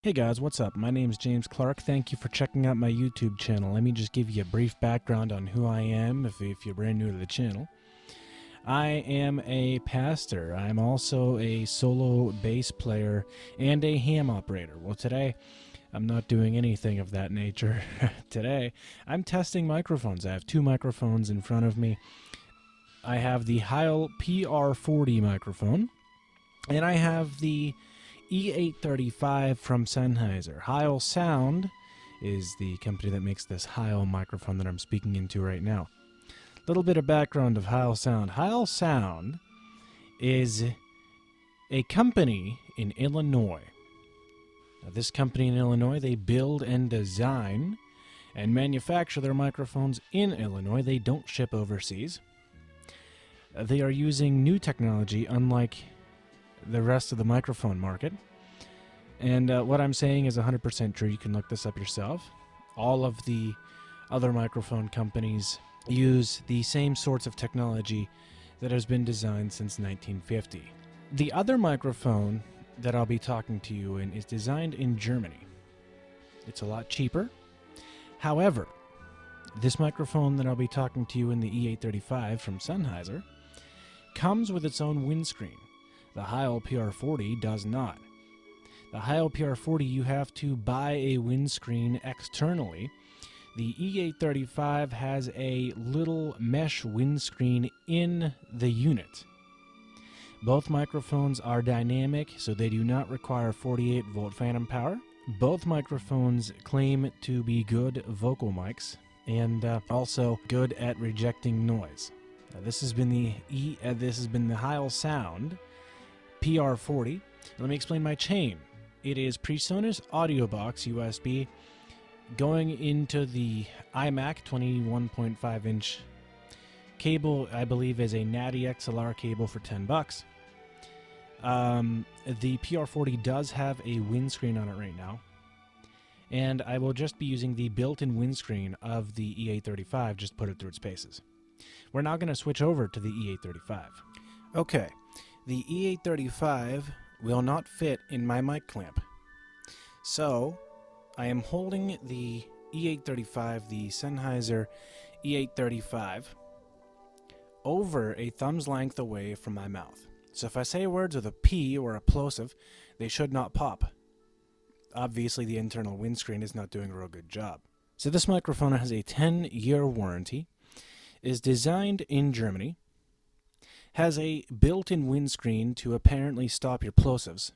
Hey guys, what's up? My name is James Clark. Thank you for checking out my YouTube channel. Let me just give you a brief background on who I am if you're brand new to the channel. I am a pastor. I'm also a solo bass player and a ham operator. Well, today I'm not doing anything of that nature. Today I'm testing microphones. I have two microphones in front of me. I have the Heil PR40 microphone, and I have the E835 from Sennheiser. Heil Sound is the company that makes this Heil microphone that I'm speaking into right now. A little bit of background of Heil Sound. Heil Sound is a company in Illinois. Now, this company in Illinois, they build and design and manufacture their microphones in Illinois. They don't ship overseas. They are using new technology, unlike the rest of the microphone market. And what I'm saying is 100% true. You can look this up yourself. All of the other microphone companies use the same sorts of technology that has been designed since 1950. The other microphone that I'll be talking to you in is designed in Germany. It's a lot cheaper. However, this microphone that I'll be talking to you in, the E835 from Sennheiser, comes with its own windscreen. The Heil PR40 does not. The Heil PR40, you have to buy a windscreen externally. The E835 has a little mesh windscreen in the unit. Both microphones are dynamic, so they do not require 48-volt phantom power. Both microphones claim to be good vocal mics and also good at rejecting noise. This has been the Heil Sound PR40. Let me explain my chain. It is PreSonus audio box USB going into the iMac 21.5-inch cable. I believe is a Natty XLR cable for $10. The PR40 does have a windscreen on it right now, and I will just be using the built-in windscreen of the E835. Just put it through its paces. We're now going to switch over to the E835. Okay. The E835 will not fit in my mic clamp. So, I am holding the E835, the Sennheiser E835, over a thumb's length away from my mouth. So if I say words with a P or a plosive, they should not pop. Obviously, the internal windscreen is not doing a real good job. So this microphone has a 10-year warranty, is designed in Germany, has a built-in windscreen to apparently stop your plosives.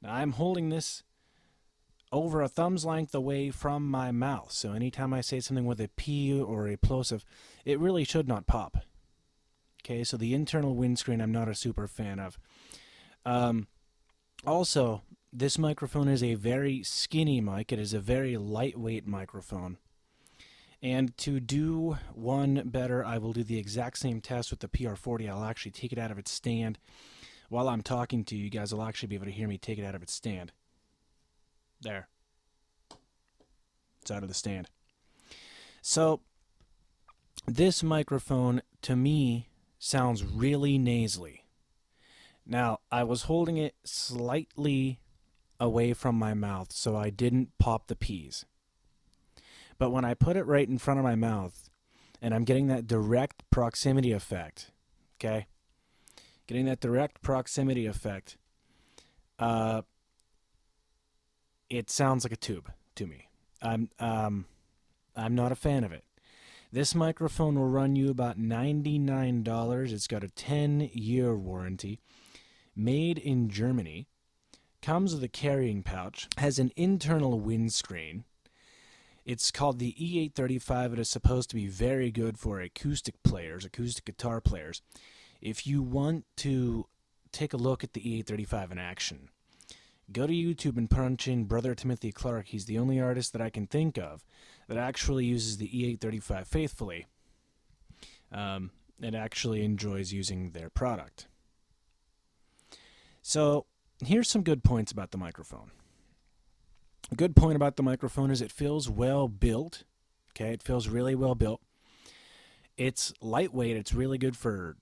Now, I'm holding this over a thumb's length away from my mouth, so anytime I say something with a P or a plosive, it really should not pop. Okay, so the internal windscreen I'm not a super fan of. Also, this microphone is a very skinny mic. It is a very lightweight microphone. And to do one better, I will do the exact same test with the PR40. I'll actually take it out of its stand. While I'm talking to you, you guys will actually be able to hear me take it out of its stand. There. It's out of the stand. So, this microphone, to me, sounds really nasally. Now, I was holding it slightly away from my mouth, so I didn't pop the P's. But when I put it right in front of my mouth, and I'm getting that direct proximity effect, okay? Getting that direct proximity effect, it sounds like a tube to me. I'm not a fan of it. This microphone will run you about $99. It's got a 10-year warranty, made in Germany, comes with a carrying pouch, has an internal windscreen. It's called the E835. It is supposed to be very good for acoustic players, acoustic guitar players. If you want to take a look at the E835 in action, go to YouTube and punch in Brother Timothy Clark. He's the only artist that I can think of that actually uses the E835 faithfully and actually enjoys using their product. So here's some good points about the microphone. A good point about the microphone is it feels well built. Okay, it feels really well built. It's lightweight. It's really good for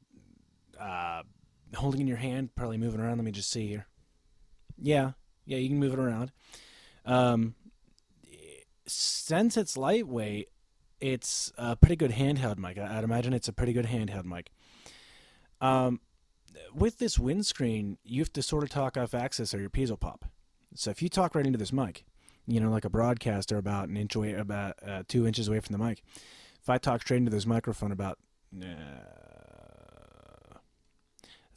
holding in your hand, probably moving around. Let me just see here. Yeah, Yeah, you can move it around. Um, since it's lightweight, it's a pretty good handheld mic. I'd imagine it's a pretty good handheld mic. Um, with this windscreen, you have to sort of talk off axis or your P's will pop. So if you talk right into this mic, like a broadcaster about an inch away, about 2 inches away from the mic. If I talk straight into this microphone about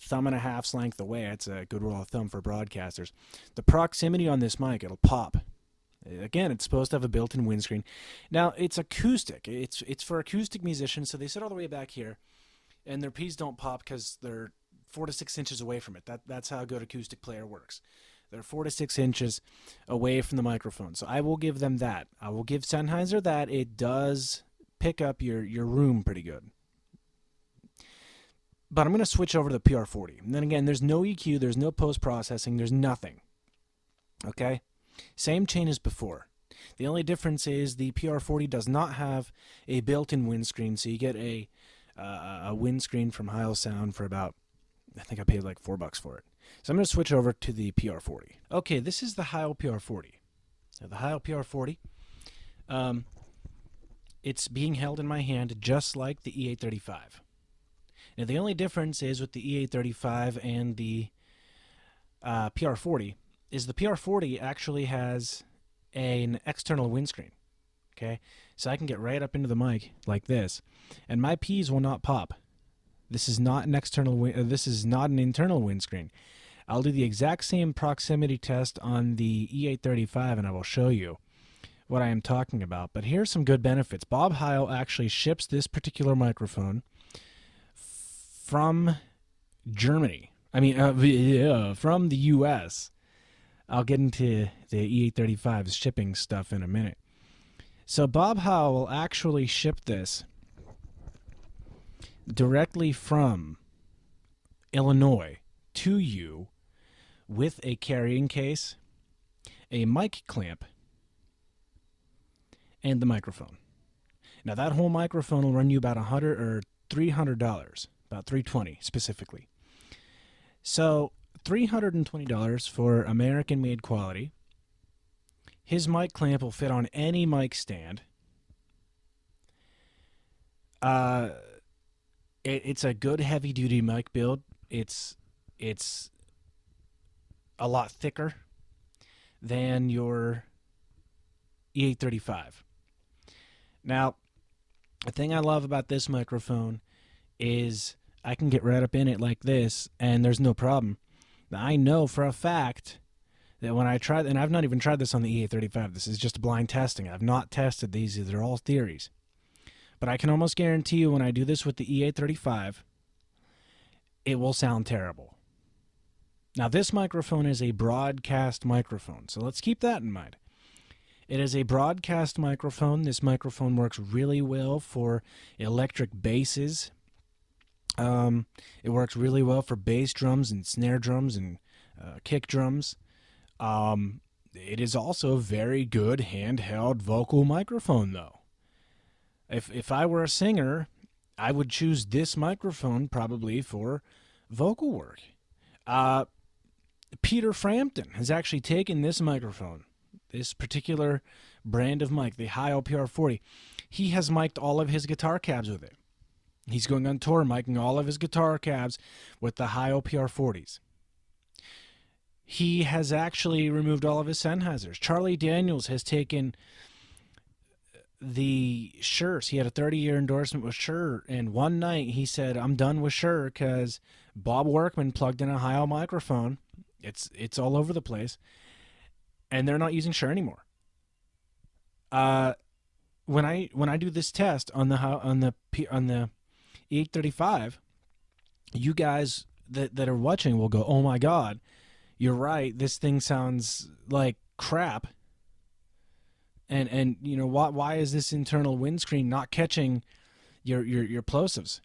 thumb and a half's length away, it's a good rule of thumb for broadcasters. The proximity on this mic, it'll pop. Again, it's supposed to have a built-in windscreen. Now, it's acoustic. It's for acoustic musicians, so they sit all the way back here, and their P's don't pop because they're 4 to 6 inches away from it. That's how a good acoustic player works. They're 4 to 6 inches away from the microphone. So I will give them that. I will give Sennheiser that. It does pick up your room pretty good. But I'm going to switch over to the PR40. And then again, there's no EQ, there's no post-processing, there's nothing. Okay? Same chain as before. The only difference is the PR40 does not have a built-in windscreen, so you get a windscreen from Heil Sound for about, I think I paid like $4 for it. So I'm going to switch over to the PR40. Okay, this is the Heil PR40. Now, the Heil PR40, it's being held in my hand just like the E835. Now, the only difference is with the E835 and the PR40 is the PR40 actually has an external windscreen. Okay, so I can get right up into the mic like this, and my P's will not pop. This is not an this is not an internal windscreen. I'll do the exact same proximity test on the E835, and I will show you what I am talking about. But here's some good benefits. Bob Heil actually ships this particular microphone from Germany. I mean, from the U.S. I'll get into the E835's shipping stuff in a minute. So Bob Heil will actually ship this directly from Illinois to you with a carrying case, a mic clamp, and the microphone. Now that whole microphone will run you about $100 or $300, about $320 specifically. So $320 for American-made quality. His mic clamp will fit on any mic stand. It's a good heavy-duty mic build. It's a lot thicker than your E835. Now, the thing I love about this microphone is I can get right up in it like this, and there's no problem. Now, I know for a fact that when I try, and I've not even tried this on the E835, this is just blind testing. I've not tested these. They're all theories. But I can almost guarantee you when I do this with the E835, it will sound terrible. Now, this microphone is a broadcast microphone, so let's keep that in mind. It is a broadcast microphone. This microphone works really well for electric basses. It works really well for bass drums and snare drums and kick drums. It is also a very good handheld vocal microphone, though. If I were a singer, I would choose this microphone probably for vocal work. Peter Frampton has actually taken this microphone, this particular brand of mic, the Heil PR40. He has mic'd all of his guitar cabs with it. He's going on tour micing all of his guitar cabs with the Heil PR40s. He has actually removed all of his Sennheisers. Charlie Daniels has taken the Shure. He had a 30-year endorsement with Shure, and one night he said, I'm done with Shure because Bob Workman plugged in a Heil microphone. It's all over the place, and they're not using Shure anymore. When I do this test on the E835, you guys that are watching will go, oh my God, you're right. This thing sounds like crap. And you know why is this internal windscreen not catching your plosives?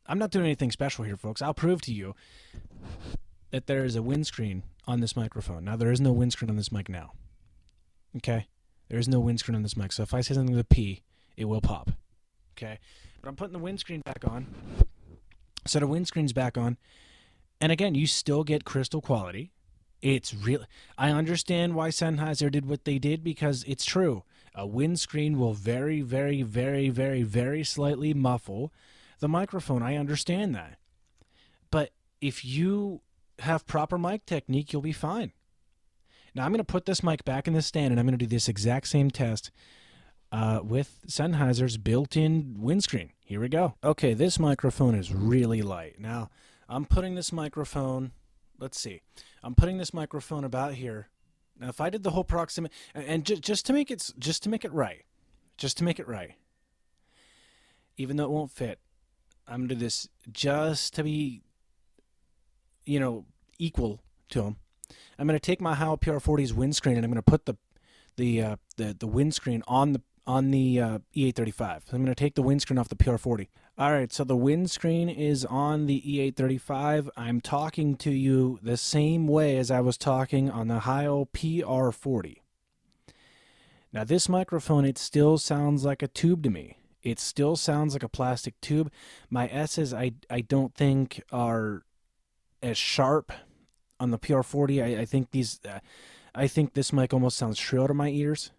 I'm not doing anything special here, folks. I'll prove to you that there is a windscreen on this microphone. Now, there is no windscreen on this mic now. Okay? There is no windscreen on this mic. So if I say something with a P, it will pop. Okay? But I'm putting the windscreen back on. So the windscreen's back on. And again, you still get crystal quality. It's real. I understand why Sennheiser did what they did because it's true. A windscreen will very, very, very, very, very slightly muffle the microphone. I understand that. But if you have proper mic technique, you'll be fine. Now I'm going to put this mic back in the stand and I'm going to do this exact same test with Sennheiser's built-in windscreen. Here we go. Okay, this microphone is really light. Now I'm putting this microphone, let's see, I'm putting this microphone about here. Now if I did the whole proximity, and just to make it right, even though it won't fit, I'm going to do this just to be, equal to them. I'm going to take my Heil PR40's windscreen and I'm going to put the windscreen on the E835. So I'm going to take the windscreen off the PR40. All right, so the windscreen is on the E835. I'm talking to you the same way as I was talking on the Heil PR40. Now this microphone, it still sounds like a tube to me. It still sounds like a plastic tube. My S's, I don't think are as sharp on the PR40. I think this mic almost sounds shrill to my ears.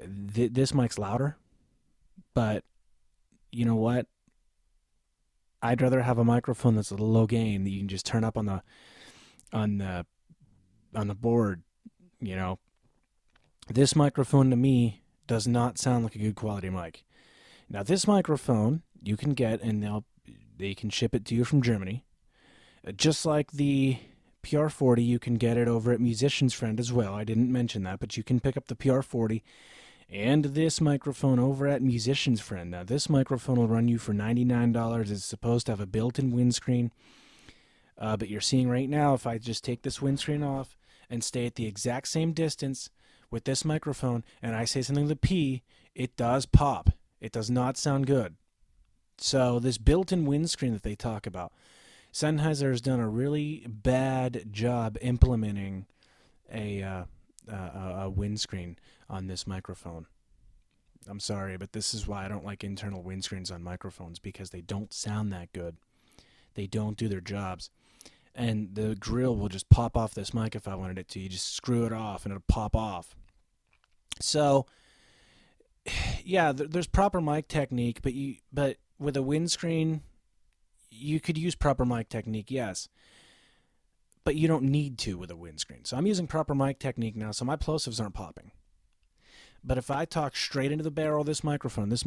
This mic's louder, but you know what? I'd rather have a microphone that's a little low gain that you can just turn up on the board. This microphone to me does not sound like a good quality mic. Now this microphone you can get, and they can ship it to you from Germany. Just like the PR40, you can get it over at Musician's Friend as well. I didn't mention that, but you can pick up the PR40 and this microphone over at Musician's Friend. Now, this microphone will run you for $99. It's supposed to have a built-in windscreen. But you're seeing right now, if I just take this windscreen off and stay at the exact same distance with this microphone, and I say something to the P, it does pop. It does not sound good. So this built-in windscreen that they talk about, Sennheiser has done a really bad job implementing a windscreen on this microphone. I'm sorry, but this is why I don't like internal windscreens on microphones, because they don't sound that good. They don't do their jobs. And the grill will just pop off this mic if I wanted it to. You just screw it off and it'll pop off. So, yeah, there's proper mic technique, but with a windscreen, you could use proper mic technique, yes. But you don't need to with a windscreen. So I'm using proper mic technique now, so my plosives aren't popping. But if I talk straight into the barrel of this microphone is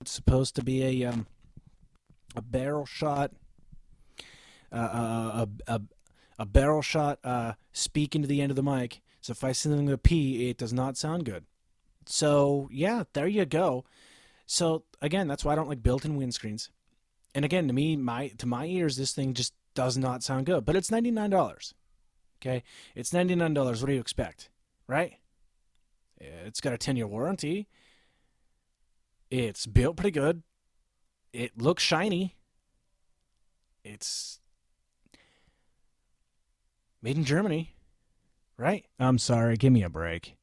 supposed to be a barrel shot, a barrel shot, speak into the end of the mic. So if I send them a P, it does not sound good. So yeah, there you go. So again, that's why I don't like built-in windscreens. And again, to me, to my ears, this thing just does not sound good. But it's $99. Okay, it's $99. What do you expect, right? It's got a 10-year warranty. It's built pretty good. It looks shiny. It's made in Germany, right? I'm sorry, give me a break.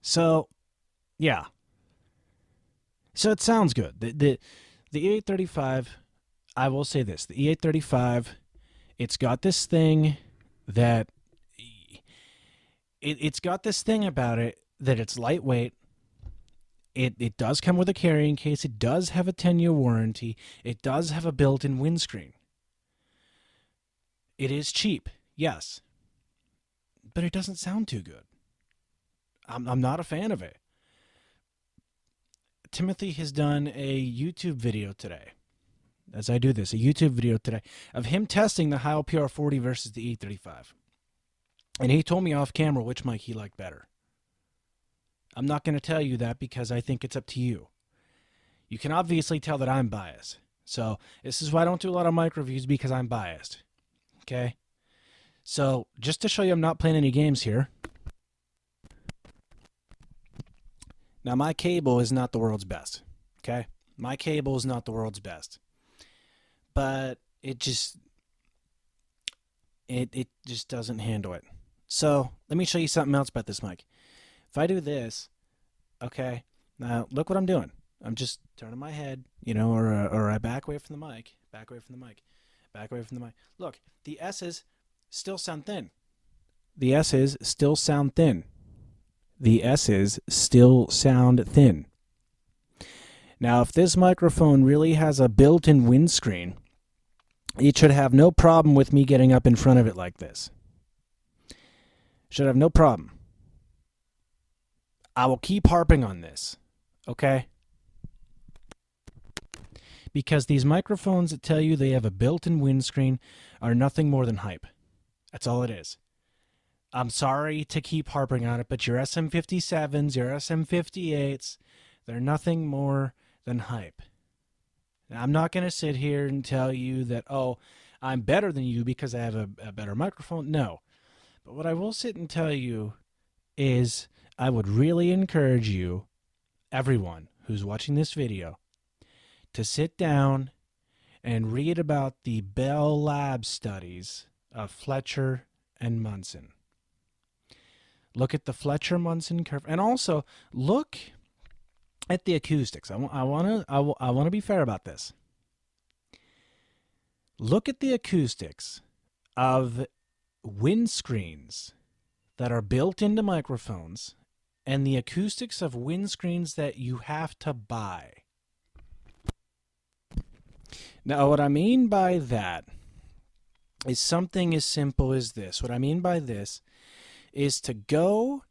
So, yeah. So it sounds good. The E835, I will say this. The E835, it's got this thing that... It's got this thing about it that it's lightweight. It does come with a carrying case. It does have a 10-year warranty. It does have a built-in windscreen. It is cheap, yes. But it doesn't sound too good. I'm not a fan of it. Timothy has done a YouTube video today, as I do this, a YouTube video today, of him testing the Heil PR40 versus the E835. And he told me off camera which mic he liked better. I'm not going to tell you that because I think it's up to you. You can obviously tell that I'm biased. So this is why I don't do a lot of mic reviews, because I'm biased. Okay? So just to show you I'm not playing any games here. Now my cable is not the world's best. Okay? My cable is not the world's best. But it just doesn't handle it. So let me show you something else about this mic. If I do this, okay, now look what I'm doing. I'm just turning my head, or I back away from the mic, Back away from the mic. Look, the S's still sound thin. The S's still sound thin. The S's still sound thin. Now, if this microphone really has a built-in windscreen, it should have no problem with me getting up in front of it like this. Should have no problem. I will keep harping on this, okay? Because these microphones that tell you they have a built-in windscreen are nothing more than hype. That's all it is. I'm sorry to keep harping on it, but your SM57s, your SM58s, they're nothing more than hype. Now, I'm not going to sit here and tell you that, oh, I'm better than you because I have a better microphone. No. But what I will sit and tell you is I would really encourage you, everyone who's watching this video, to sit down and read about the Bell Lab studies of Fletcher and Munson. Look at the Fletcher-Munson curve, and also look at the acoustics. I want to be fair about this. Look at the acoustics of windscreens that are built into microphones and the acoustics of windscreens that you have to buy. Now, what I mean by that is something as simple as this. What I mean by this is to go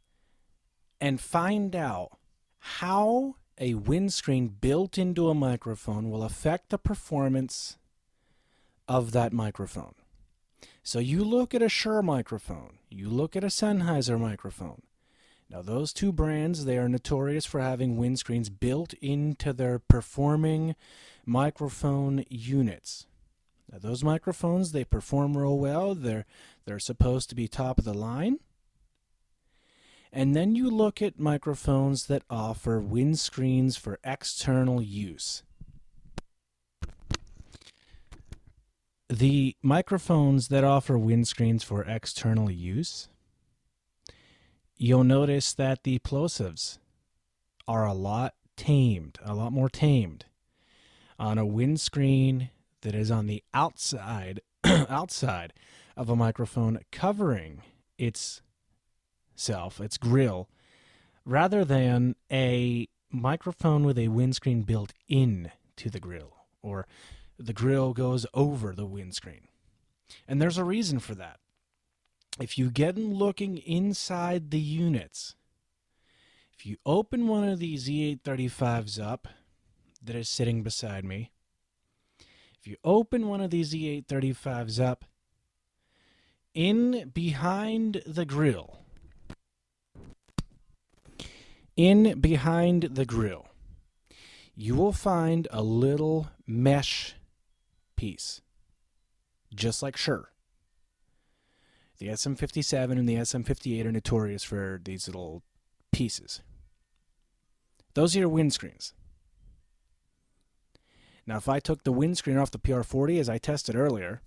and find out how a windscreen built into a microphone will affect the performance of that microphone. So you look at a Shure microphone, you look at a Sennheiser microphone. Now those two brands, they are notorious for having windscreens built into their performing microphone units. Now those microphones, they perform real well. They're supposed to be top of the line. And then you look at microphones that offer windscreens for external use. The microphones that offer windscreens for external use, you'll notice that the plosives are a lot more tamed on a windscreen that is on the outside of a microphone covering its grill, rather than a microphone with a windscreen built in to the grill, or the grill goes over the windscreen. And there's a reason for that. If you get looking inside the units, if you open one of these E835s up that is sitting beside me, if you open one of these E835s up, in behind the grill, you will find a little mesh piece, just like Shure. The SM57 and the SM58 are notorious for these little pieces. Those are your windscreens. Now, if I took the windscreen off the PR40, as I tested earlier,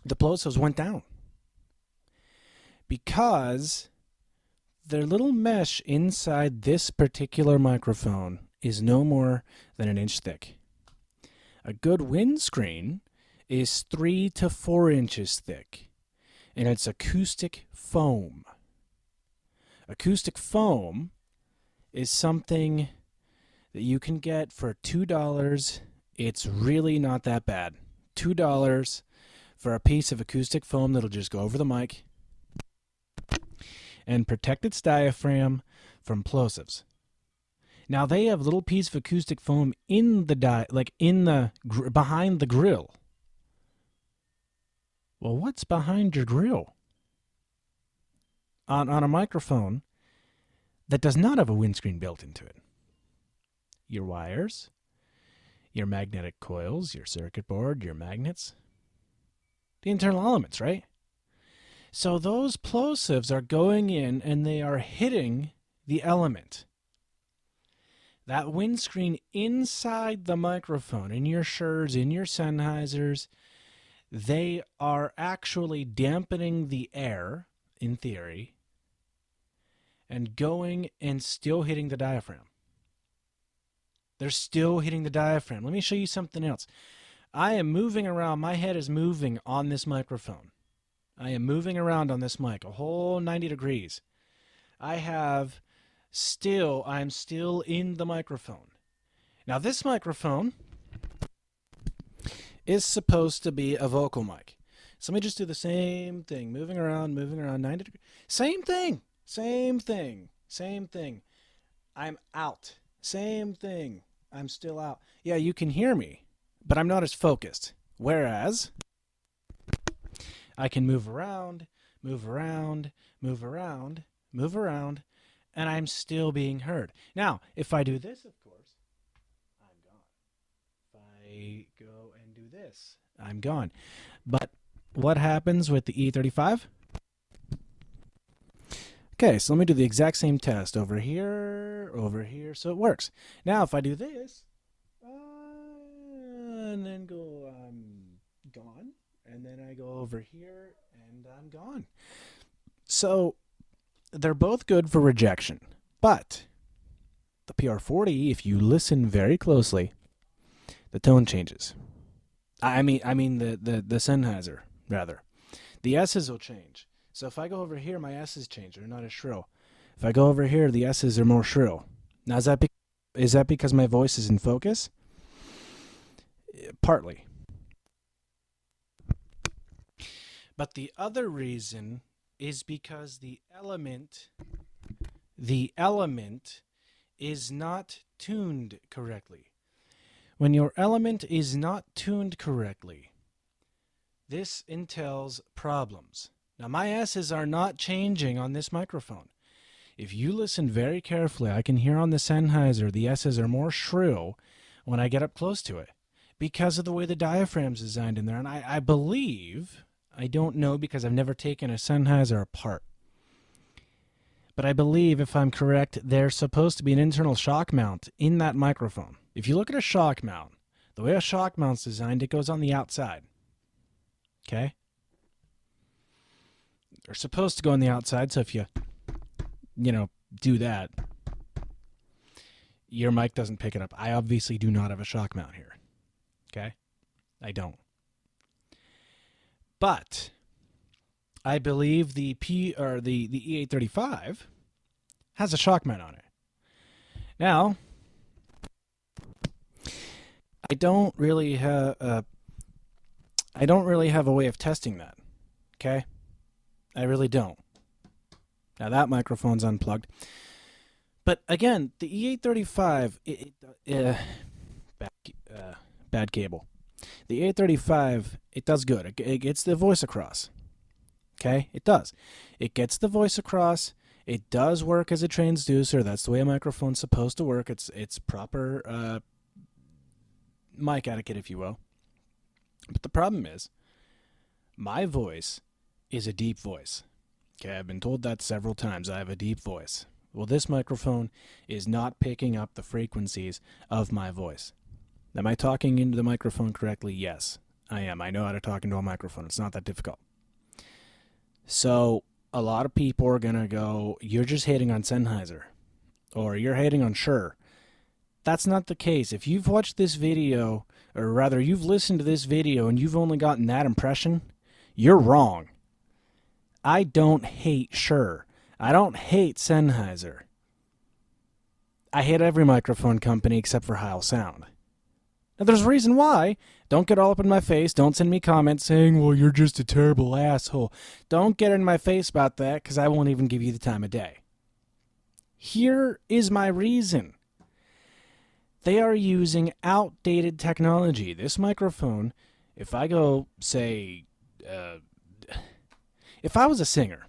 the plosives went down. Because their little mesh inside this particular microphone is no more than an inch thick. A good windscreen is 3 to 4 inches thick, and it's acoustic foam. Acoustic foam is something that you can get for $2. It's really not that bad. $2 for a piece of acoustic foam that'll just go over the mic and protect its diaphragm from plosives. Now they have little piece of acoustic foam in the behind the grill. Well, what's behind your grill? On a microphone that does not have a windscreen built into it. Your wires, your magnetic coils, your circuit board, your magnets, the internal elements, right? So those plosives are going in and they are hitting the element. That windscreen inside the microphone, in your Shures, in your Sennheisers, they are actually dampening the air, in theory, and going and still hitting the diaphragm. They're still hitting the diaphragm. Let me show you something else. I am moving around. My head is moving on this microphone. I am moving around on this mic a whole 90 degrees. I'm still in the microphone. Now this microphone is supposed to be a vocal mic. So let me just do the same thing, moving around 90 degrees. Same thing. I'm out. Same thing. I'm still out. Yeah, you can hear me, but I'm not as focused. Whereas I can move around, and I'm still being heard. Now, if I do this, of course, I'm gone. If I go and do this, I'm gone. But what happens with the E35? Okay, so let me do the exact same test over here, so it works. Now, if I do this, and then go, I'm gone, and then I go over here, and I'm gone. So they're both good for rejection, but the PR40, if you listen very closely, the tone changes. I mean the Sennheiser, rather. The S's will change. So if I go over here, my S's change. They're not as shrill. If I go over here, the S's are more shrill. Now, is that because my voice is in focus? Partly. But the other reason is because the element is not tuned correctly. When your element is not tuned correctly, this entails problems. Now, my S's are not changing on this microphone. If you listen very carefully, I can hear on the Sennheiser the S's are more shrill when I get up close to it because of the way the diaphragm's designed in there. And I believe, I don't know because I've never taken a Sennheiser apart, but I believe, if I'm correct, there's supposed to be an internal shock mount in that microphone. If you look at a shock mount, the way a shock mount's designed, it goes on the outside. Okay? They're supposed to go on the outside, so if you do that, your mic doesn't pick it up. I obviously do not have a shock mount here. Okay? I don't. But I believe the E835 has a shock mount on it. Now, I don't really have a way of testing that. Okay? I really don't. Now that microphone's unplugged. But again, the E835, bad cable. The E835, it does good. It gets the voice across. Okay? It does. It gets the voice across. It does work as a transducer. That's the way a microphone's supposed to work. It's proper mic etiquette, if you will. But the problem is, my voice is a deep voice. Okay, I've been told that several times. I have a deep voice. Well, this microphone is not picking up the frequencies of my voice. Am I talking into the microphone correctly? Yes, I am. I know how to talk into a microphone. It's not that difficult. So a lot of people are going to go, you're just hating on Sennheiser, or you're hating on Shure. That's not the case. If you've watched this video, or rather you've listened to this video and you've only gotten that impression, you're wrong. I don't hate Shure. I don't hate Sennheiser. I hate every microphone company except for Heil Sound. Now there's a reason why. Don't get all up in my face. Don't send me comments saying, well, you're just a terrible asshole. Don't get in my face about that, because I won't even give you the time of day. Here is my reason. They are using outdated technology. This microphone, if I go, say, if I was a singer,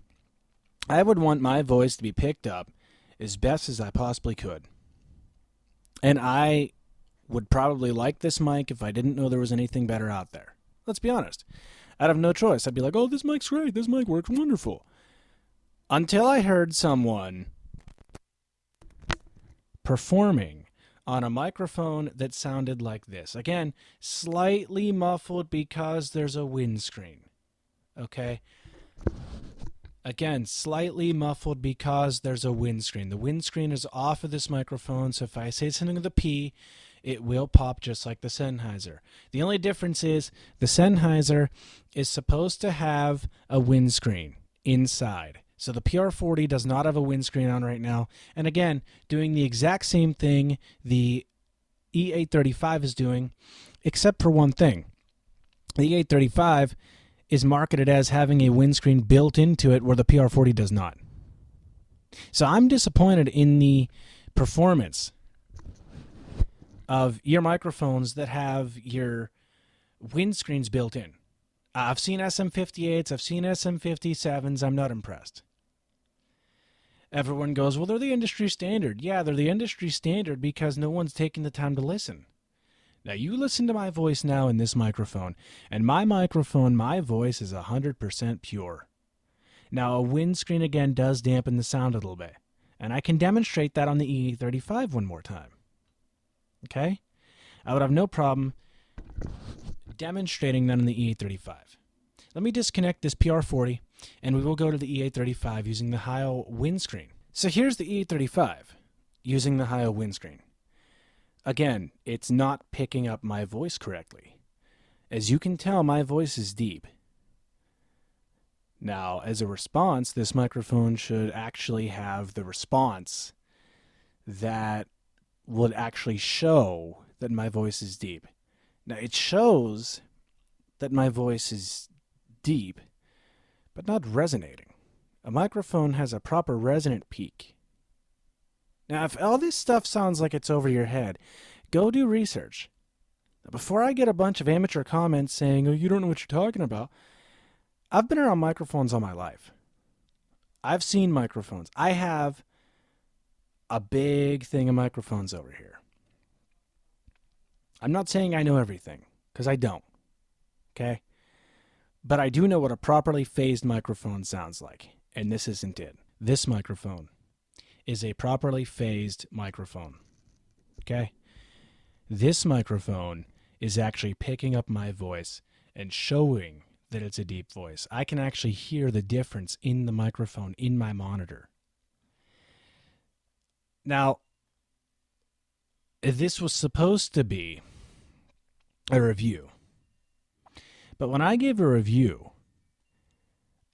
I would want my voice to be picked up as best as I possibly could. And I would probably like this mic if I didn't know there was anything better out there. Let's be honest. I'd have no choice. I'd be like, oh, this mic's great. This mic works wonderful. Until I heard someone performing on a microphone that sounded like this. Again, slightly muffled because there's a windscreen. Okay? Again, slightly muffled because there's a windscreen. The windscreen is off of this microphone, so if I say something with a P, It will pop just like the Sennheiser. The only difference is the Sennheiser is supposed to have a windscreen inside. So the PR40 does not have a windscreen on right now. And again, doing the exact same thing the E835 is doing, except for one thing. The E835 is marketed as having a windscreen built into it where the PR40 does not. So I'm disappointed in the performance of your microphones that have your windscreens built in. I've seen SM58s, I've seen SM57s, I'm not impressed. Everyone goes, well, they're the industry standard. Yeah, they're the industry standard because no one's taking the time to listen. Now, you listen to my voice now in this microphone, and my microphone, my voice is 100% pure. Now, a windscreen, again, does dampen the sound a little bit, and I can demonstrate that on the E835 one more time. Okay? I would have no problem demonstrating that on the E835. Let me disconnect this PR40, and we will go to the E835 using the Heil windscreen. So here's the E835 using the Heil windscreen. Again, it's not picking up my voice correctly. As you can tell, my voice is deep. Now, as a response, this microphone should actually have the response that would actually show that my voice is deep. Now, it shows that my voice is deep, but not resonating. A microphone has a proper resonant peak. Now, if all this stuff sounds like it's over your head, go do research. Now, before I get a bunch of amateur comments saying, oh, you don't know what you're talking about, I've been around microphones all my life. I've seen microphones. I have a big thing of microphones over here. I'm not saying I know everything, because I don't. Okay? But I do know what a properly phased microphone sounds like, and this isn't it. This microphone is a properly phased microphone. Okay? This microphone is actually picking up my voice and showing that it's a deep voice. I can actually hear the difference in the microphone in my monitor. Now, this was supposed to be a review. But when I give a review,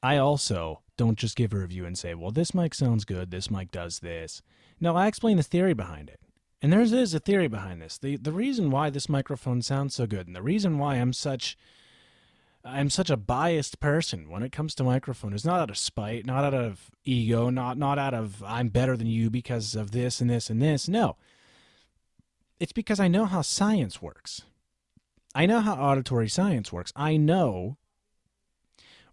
I also don't just give a review and say, well, this mic sounds good, this mic does this. No, I explain the theory behind it. And there is a theory behind this. The reason why this microphone sounds so good, and the reason why I'm such a biased person when it comes to microphone is not out of spite, not out of ego, not out of I'm better than you because of this and this and this. No. It's because I know how science works. I know how auditory science works. I know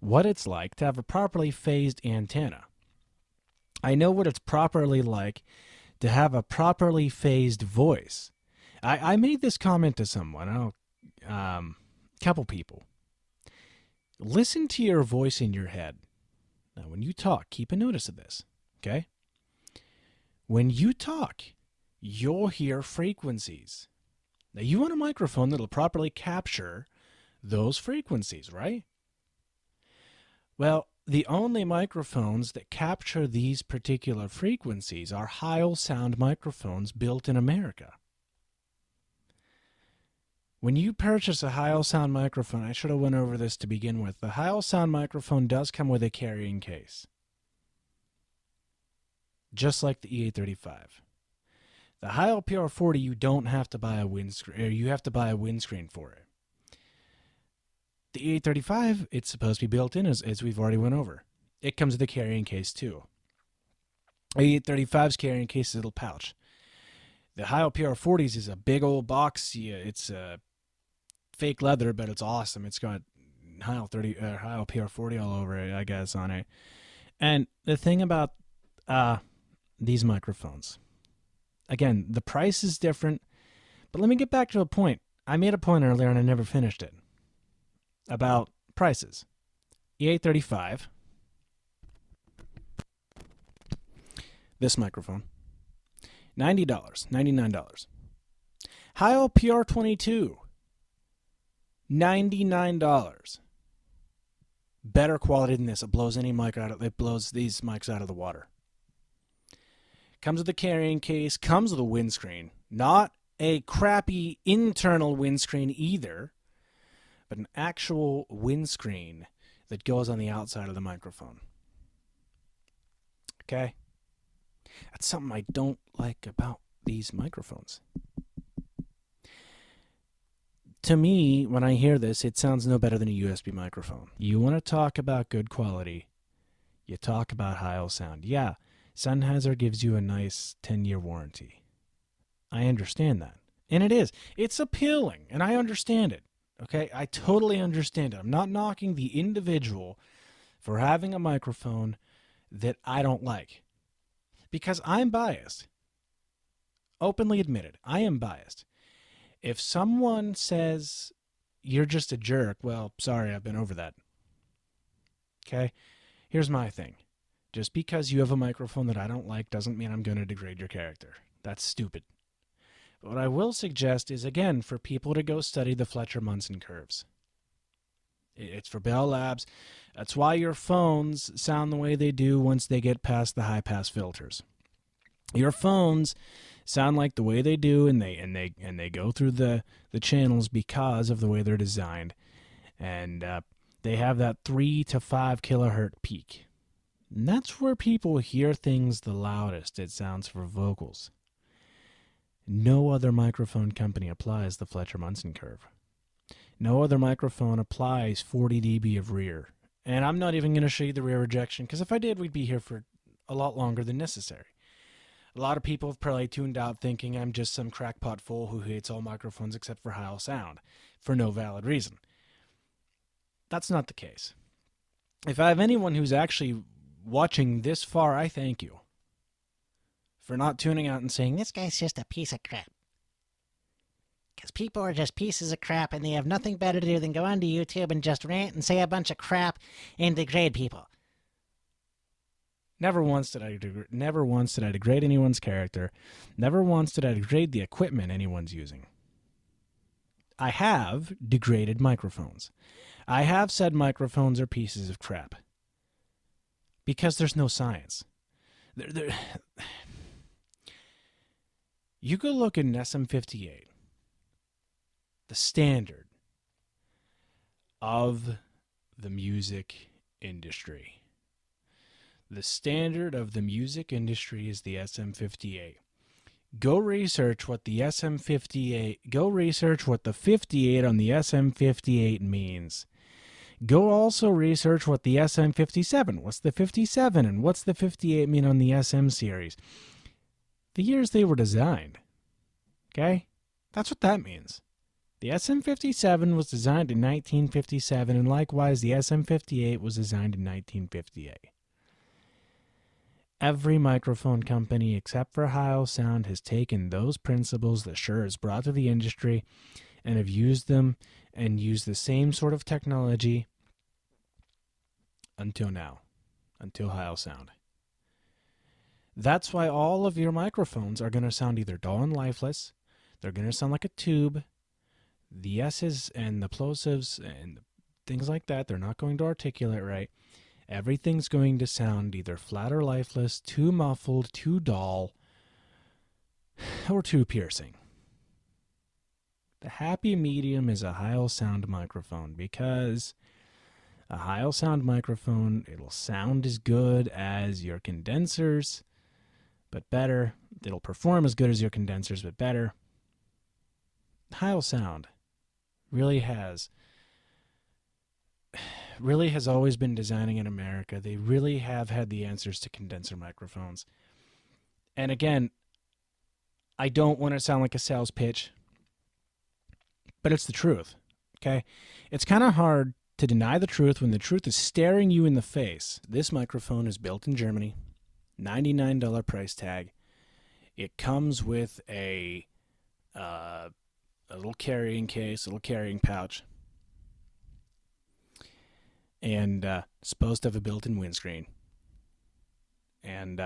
what it's like to have a properly phased antenna. I know what it's properly like to have a properly phased voice. I made this comment to someone, couple people. Listen to your voice in your head. Now, when you talk, keep a notice of this, okay? When you talk, you'll hear frequencies. Now, you want a microphone that'll properly capture those frequencies, right? Well, the only microphones that capture these particular frequencies are Heil sound microphones built in America. When you purchase a Heil sound microphone, I should have went over this to begin with. The Heil sound microphone does come with a carrying case, just like the E835. The Heil PR40, you don't have to buy a windscreen, or you have to buy a windscreen for it. The E835, it's supposed to be built in, as we've already went over. It comes with a carrying case too. The E835's carrying case is a little pouch. The Heil PR40s is a big old box. Yeah, it's fake leather, but it's awesome. It's got Heil PR40 all over it, I guess, on it. And the thing about these microphones, again, the price is different, but let me get back to a point. I made a point earlier and I never finished it about prices. E835, this microphone, $90, $99. Heil PR22, $99. Better quality than this. It blows any mic out of, it blows these mics out of the water. Comes with a carrying case, comes with a windscreen. Not a crappy internal windscreen either, but an actual windscreen that goes on the outside of the microphone. Okay? That's something I don't like about these microphones. To me, when I hear this, it sounds no better than a USB microphone. You want to talk about good quality, you talk about Heil sound. Yeah, Sennheiser gives you a nice 10-year warranty. I understand that. And it is. It's appealing, and I understand it. Okay? I totally understand it. I'm not knocking the individual for having a microphone that I don't like. Because I'm biased. Openly admitted, I am biased. If someone says you're just a jerk, well, sorry, I've been over that. Okay? Here's my thing. Just because you have a microphone that I don't like doesn't mean I'm going to degrade your character. That's stupid. But what I will suggest is, again, for people to go study the Fletcher-Munson curves. It's for Bell Labs. That's why your phones sound the way they do once they get past the high-pass filters. Your phones sound like the way they do, and they go through the channels because of the way they're designed, and they have that 3 to 5 kilohertz peak. And that's where people hear things the loudest. It sounds for vocals. No other microphone company applies the Fletcher-Munson curve. No other microphone applies 40 dB of rear. And I'm not even going to show you the rear rejection, because if I did, we'd be here for a lot longer than necessary. A lot of people have probably tuned out thinking I'm just some crackpot fool who hates all microphones except for Heil sound, for no valid reason. That's not the case. If I have anyone who's actually watching this far, I thank you for not tuning out and saying, this guy's just a piece of crap. Because people are just pieces of crap, and they have nothing better to do than go onto YouTube and just rant and say a bunch of crap and degrade people. Never once did I degrade anyone's character. Never once did I degrade the equipment anyone's using. I have degraded microphones. I have said microphones are pieces of crap. Because there's no science. You go look at an SM58, the standard of the music industry. The standard of the music industry is the SM58. Go research what the SM58, go research what the 58 on the SM58 means. Go also research what the SM57, what's the 57, and what's the 58 mean on the SM series. The years they were designed. Okay? That's what that means. The SM57 was designed in 1957, and likewise the SM58 was designed in 1958. Every microphone company except for Heil Sound has taken those principles that Shure has brought to the industry and have used them and used the same sort of technology until now, until Heil Sound. That's why all of your microphones are going to sound either dull and lifeless, they're going to sound like a tube, the S's and the plosives and things like that, they're not going to articulate right. Everything's going to sound either flat or lifeless, too muffled, too dull, or too piercing. The happy medium is a Heil Sound microphone, because a Heil Sound microphone, it'll sound as good as your condensers, but better. It'll perform as good as your condensers, but better. Heil Sound really has always been designing in America. They really have had the answers to condenser microphones. And again, I don't want to sound like a sales pitch, but it's the truth, okay? It's kind of hard to deny the truth when the truth is staring you in the face. This microphone is built in Germany, $99 price tag. It comes with a little carrying case, a little carrying pouch, and supposed to have a built-in windscreen. And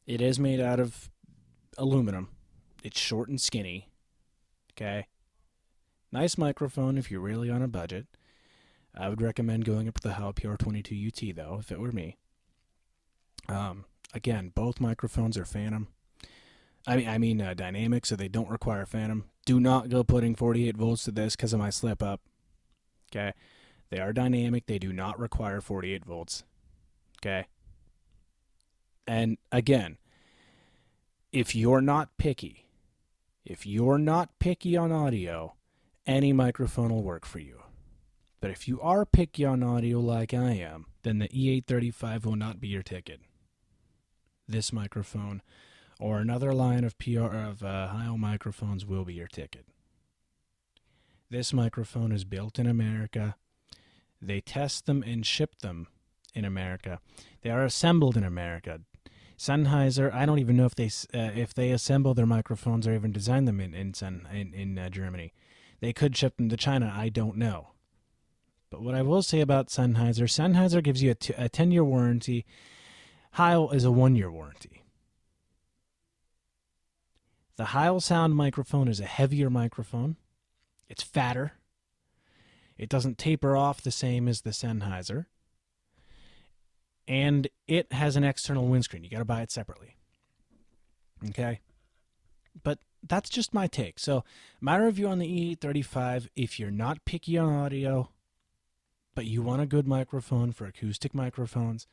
it is made out of aluminum. It's short and skinny. Okay? Nice microphone if you're really on a budget. I would recommend going up with the Heil PR42 UT, though, if it were me. Again, both microphones are Phantom. I mean dynamic, so they don't require phantom. Do not go putting 48 volts to this because of my slip up. Okay, they are dynamic. They do not require 48 volts. Okay, and again, if you're not picky on audio, any microphone will work for you. But if you are picky on audio like I am, then the E835 will not be your ticket. This microphone or another line of Heil microphones will be your ticket. This microphone is built in America. They test them and ship them in America. They are assembled in America. Sennheiser, I don't even know if they assemble their microphones or even design them in Germany. They could ship them to China. I don't know. But what I will say about Sennheiser gives you a 10-year warranty. Heil is a 1-year warranty. The Heil sound microphone is a heavier microphone. It's fatter. It doesn't taper off the same as the Sennheiser. And it has an external windscreen. You got to buy it separately. Okay? But that's just my take. So my review on the E835, if you're not picky on audio, but you want a good microphone for acoustic microphones,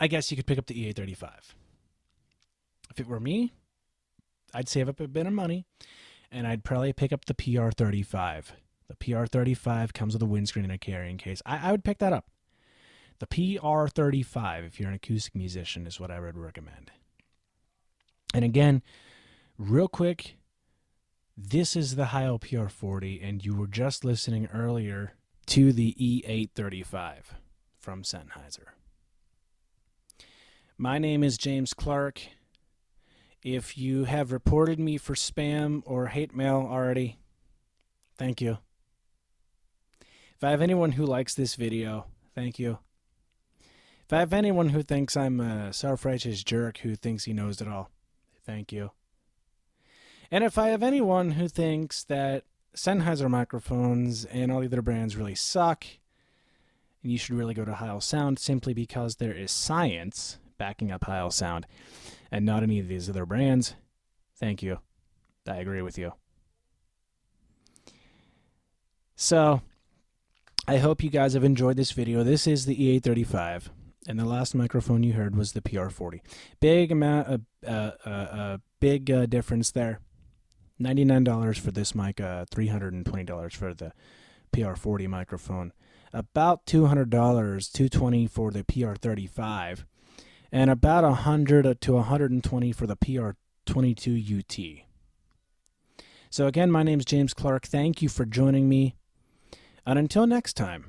I guess you could pick up the E835. If it were me, I'd save up a bit of money, and I'd probably pick up the PR35. The PR35 comes with a windscreen and a carrying case. I would pick that up. The PR35, if you're an acoustic musician, is what I would recommend. And again, real quick, this is the Heil PR40, and you were just listening earlier to the E835 from Sennheiser. My name is James Clark. If you have reported me for spam or hate mail already, thank you. If I have anyone who likes this video, thank you. If I have anyone who thinks I'm a self-righteous jerk who thinks he knows it all, thank you. And if I have anyone who thinks that Sennheiser microphones and all the other brands really suck, and you should really go to Heil Sound simply because there is science backing up Heil Sound and not any of these other brands, thank you. I agree with you. So, I hope you guys have enjoyed this video. This is the E835, and the last microphone you heard was the PR40. Big difference there. $99 for this mic, $320 for the PR40 microphone. About $200, $220 for the PR35, and about $100 to $120 for the PR22 UT. So again, my name is James Clark. Thank you for joining me. And until next time,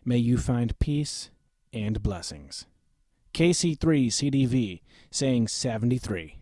may you find peace and blessings. KC3 CDV saying 73.